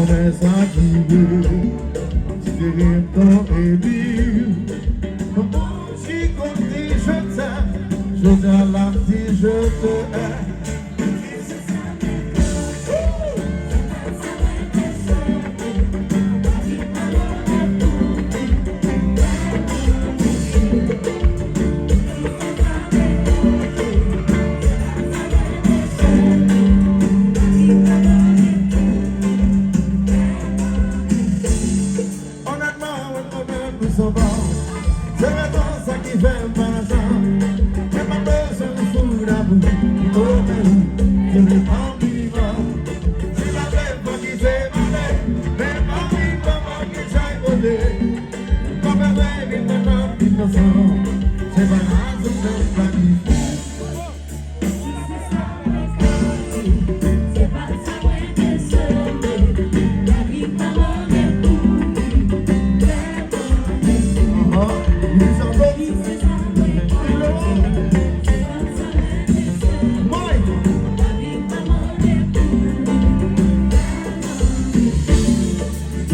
laisse arriver, tirer ton élu. Comment j'y compte, je t'aime, je t'aime la vie, je te hais. C'est vraiment ça qui fait pas ça. J'ai pas besoin de fou d'amour. Oh, je l'ai pas vivant. C'est la belle fois qui s'est malée. Mais pas vivant, moi qui j'aille voler. Comme un rêve, il me donne innocent. C'est pas grave, c'est pas grave.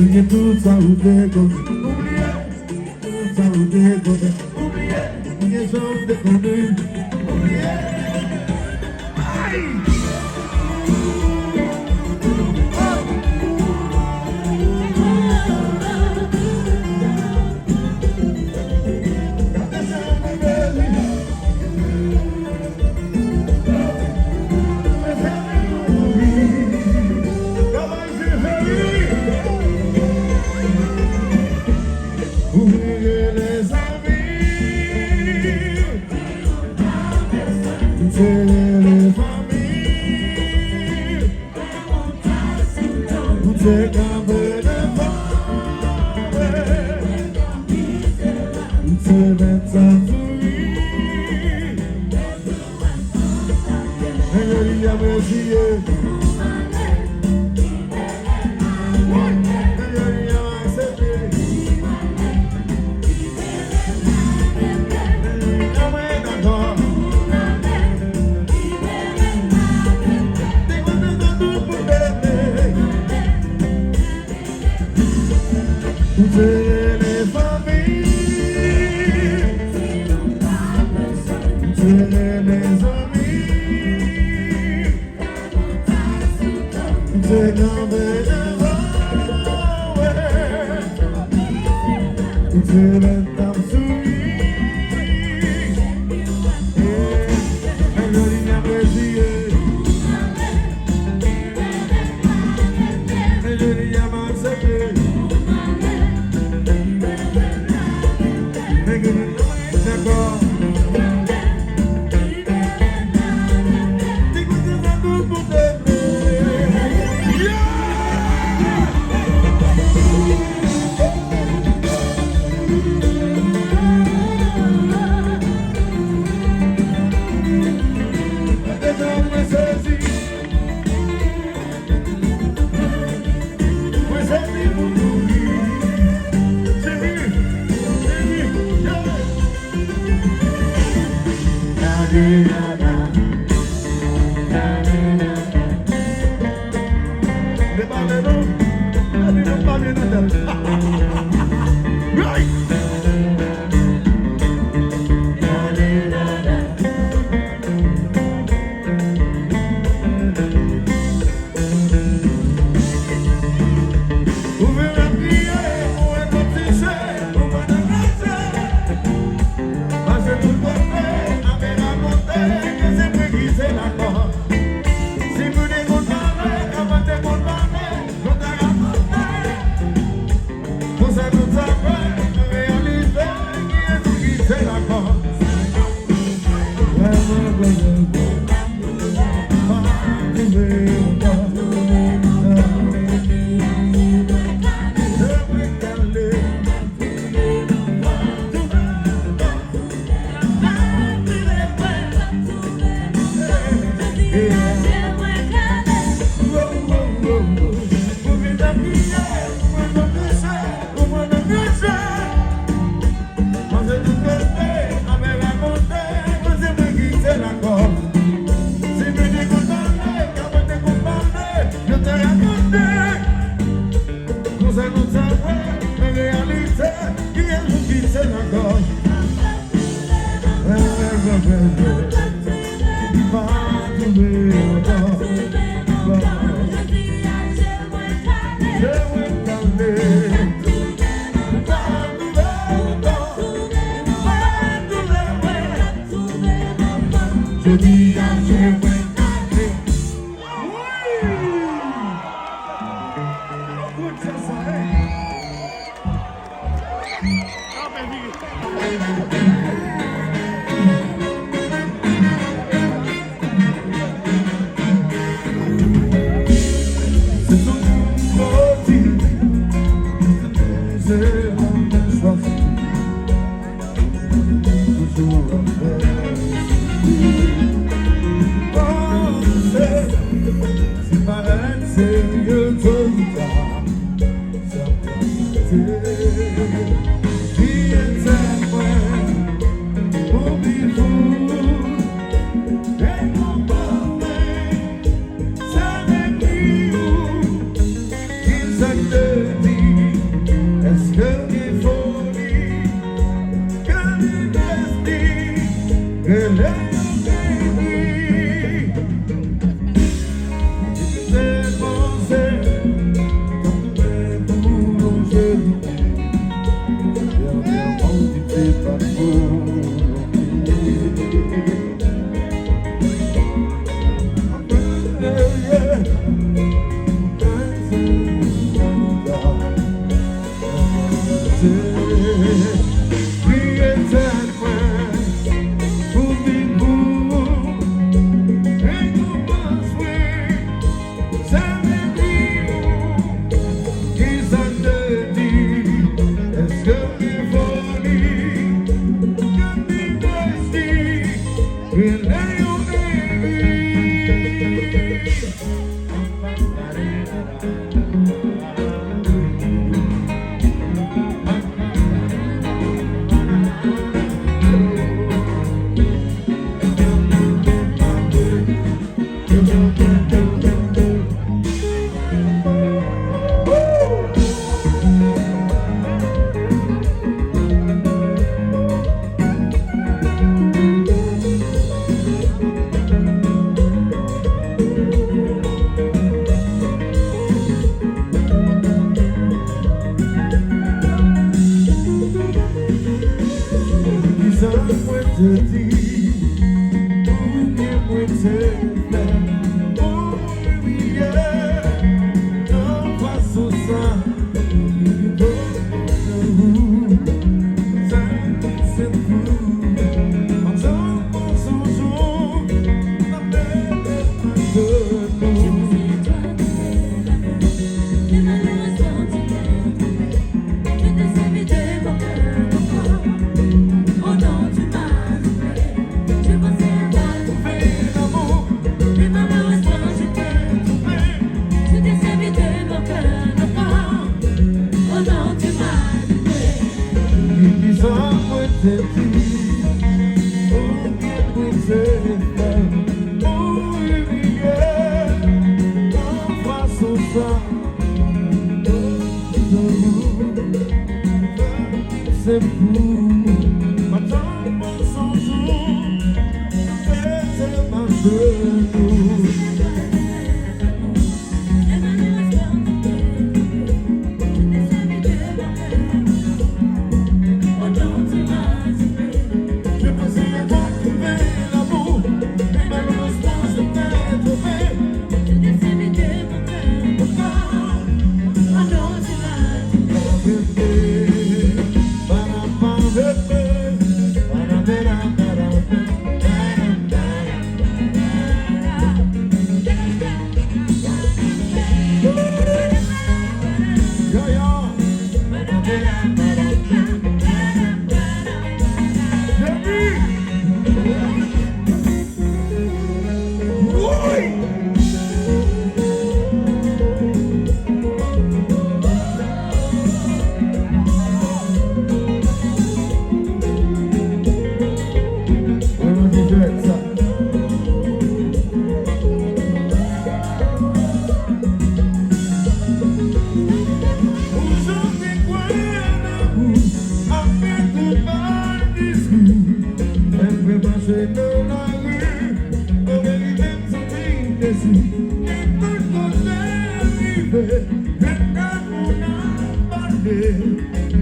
Oubliez tout ça, oubliez tout ça, oubliez tout ça, oubliez ça, oubliez les familles, c'est comme le vent, c'est maintenant souris, et je dis à Messie. C'est les familles, c'est les amis, c'est comme le vent, c'est le temps souris, et je dis à Messie, et je dis à m'accepter. Je dis à Dieu,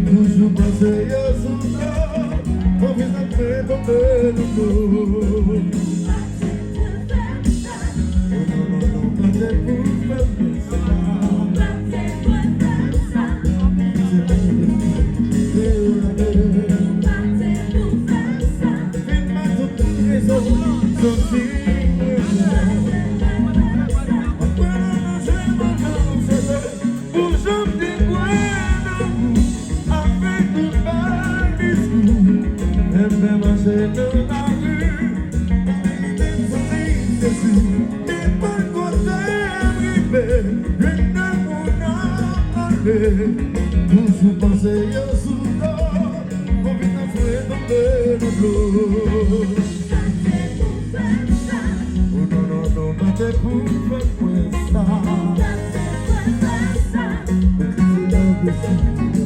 toujours penser à son corps, pour que ça fait tomber le dos. Vous pensez au soudard, on vit un fouet dans le flot. Oh non, non, non, pas t'es pour faire ça.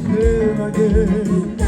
C'est la guerre.